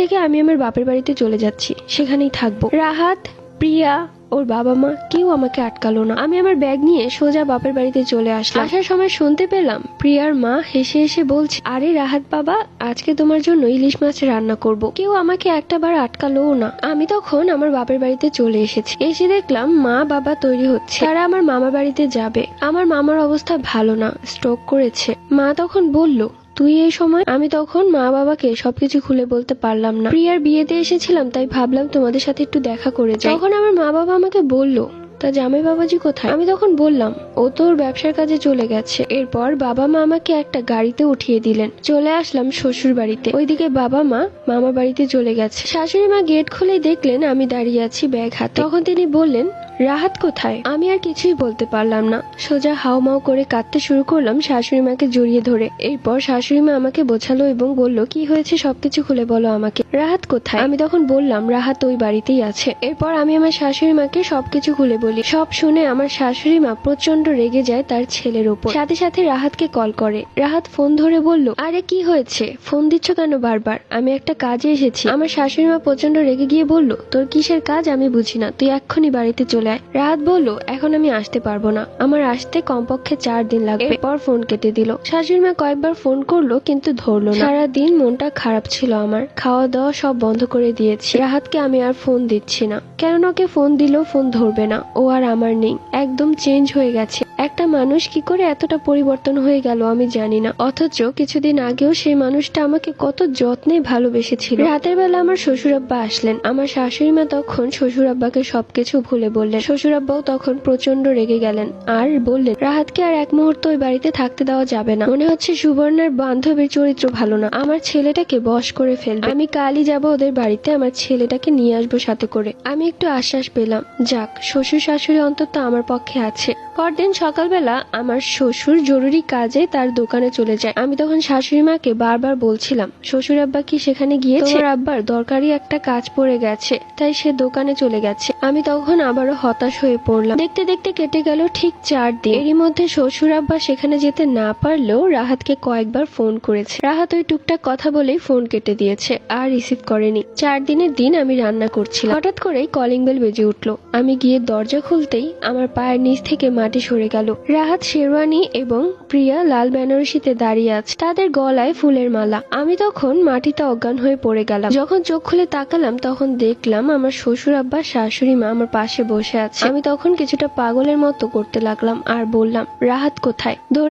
থেকে আমি আমার বাপের বাড়িতে চলে যাচ্ছি, সেখানেই থাকবো। রাহাত, প্রিয়া, ওর বাবা মা কেউ আমাকে আটকালো না। আমি আমার ব্যাগ নিয়ে সোজা বাপের বাড়িতে চলে আসলাম। আসার সময় শুনতে পেলাম প্রিয়ার মা হেসে হেসে বলছে, আরে রাহাত বাবা, আজকে তোমার জন্য ইলিশ মাছ রান্না করব। কেউ আমাকে একটা বার আটকালোও না। আমি তখন আমার বাপের বাড়িতে চলে এসেছি। এসে দেখলাম মা বাবা তৈরি হচ্ছে, তারা আমার মামার বাড়িতে যাবে। আমার মামার অবস্থা ভালো না, স্ট্রোক করেছে। মা তখন বলল, তুই এই সময়? আমি তখন মা বাবাকে সবকিছু খুলে বলতে পারলাম না। প্রিয়ার বিয়েতে এসেছিলাম, তাই ভাবলাম তোমাদের সাথে একটু দেখা করে যাই। তখন আমার মা বাবা আমাকে বলল, তা জামাই বাবাজি কোথায়? আমি তখন বললাম, ও তো ওর ব্যবসার কাজে চলে গেছে। এরপর বাবা মা আমাকে একটা গাড়িতে উঠিয়ে দিলেন। চলে আসলাম শ্বশুর বাড়িতে। ওইদিকে বাবা মা মামার বাড়িতে চলে গেছে। শাশুড়ি মা গেট খুলেই দেখলেন আমি দাঁড়িয়ে আছি ব্যাগ হাতে। তখন তিনি বললেন, রাহাত কোথায়? আমি আর কিছুই বলতে পারলাম না, সোজা হাউমাউ করে কাঁদতে শুরু করলাম শাশুড়ি মাকে জড়িয়ে ধরে। এরপর শাশুড়ি মা আমাকে বোঝালো এবং বলল, কি হয়েছে সবকিছু খুলে বলো আমাকে। রাহাত কোথায়? আমি তখন বললাম, রাহাত ওই বাড়িতেই আছে। এরপর আমি আমার শাশুড়ি মাকে সবকিছু খুলে বলি। সব শুনে আমার শাশুড়ি মা প্রচন্ড রেগে যায় তার ছেলের উপর। সাথে সাথে রাহাতকে কল করে। রাহাত ফোন ধরে বলল, আরে কি হয়েছে, ফোন দিচ্ছ কেন বারবার? আমি একটা কাজে এসেছি। আমার শাশুড়ি মা প্রচন্ড রেগে গিয়ে বলল, তোর কিসের কাজ আমি বুঝি না, তুই এক্ষুনি বাড়িতে চলে আয়। রাহাত বলল, এখন আমি আসতে পারবো না, আমার আসতে কমপক্ষে 4 দিন লাগবে। এরপর ফোন কেটে দিল। শাশুড়ি মা কয়েকবার ফোন করলো কিন্তু ধরলো না। সারাদিন মনটা খারাপ ছিল আমার, খাওয়া দাওয়া সব বন্ধ করে দিয়েছি। রাহাতকে আমি আর ফোন দিচ্ছি না, কেননা ওকে ফোন দিলেও ফোন ধরবে না। ও আর আমার নেই, একদম চেঞ্জ হয়ে গেছে। একটা মানুষ কি করে এতটা পরিবর্তন হয়ে গেল আমি জানি না। অথচ কিছুদিন আগেও সেই মানুষটা আমাকে কত যত্নে ভালোবেসেছিল। রাতের বেলা আমার শ্বশুর আব্বা আসলেন। আমার শাশুড়ি মা তখন শ্বশুর আব্বাকে সবকিছু ভুলে বললেন। শ্বশুর আব্বাও তখন প্রচন্ড রেগে গেলেন আর বললেন, রাহাতকে আর এক মুহূর্ত ওই বাড়িতে থাকতে দেওয়া যাবে না। মনে হচ্ছে সুবর্ণার বান্ধবীর চরিত্র ভালো না, আমার ছেলেটাকে বশ করে ফেলবে। আমি কালই যাব ওদের বাড়িতে, আমার ছেলেটাকে নিয়ে আসবো সাথে করে। আমি একটু আশ্বাস পেলাম, যাক শ্বশুর শাশুড়ি অন্তত আমার পক্ষে আছে। পরদিন সকালবেলা আমার শ্বশুর জরুরি কাজে তার দোকানে চলে যায়। আমি তখন শাশুড়ি মাকে বারবার বলছিলাম, শ্বশুর আব্বা কি সেখানে গিয়েছে? তোমার আব্বার দরকারি একটা কাজ পড়ে গেছে, তাই সে দোকানে চলে গেছে। আমি তখন আবারও হতাশ হয়ে পড়লাম। দেখতে দেখতে কেটে গেল ঠিক 4 দিন। এরই মধ্যে শ্বশুর আব্বা সেখানে যেতে না পারলেও রাহাতকে কয়েকবার ফোন করেছে। রাহাত ওই টুকটাক কথা বলেই ফোন কেটে দিয়েছে, আর রিসিভ করেনি। 4 দিনের দিন আমি রান্না করছিলাম। হঠাৎ করেই কলিং বেল বেজে উঠলো। আমি গিয়ে দরজা খুলতেই আমার পায়ের নিচ থেকে মাটি সরে গেল। রাহাত শেরওয়ানি এবং প্রিয়া লাল বেনারসিতে দাঁড়িয়ে আছে, তাদের গলায় ফুলের মালা। আমি তখন মাটিতে অজ্ঞান হয়ে পড়ে গেলাম। যখন চোখ খুলে তাকালাম তখন দেখলাম আমার শ্বশুর আব্বা শাশুড়ি মা আমার পাশে বসে আছে। আমি তখন কিছুটা পাগলের মতো করতে লাগলাম আর বললাম, রাহাত কোথায়?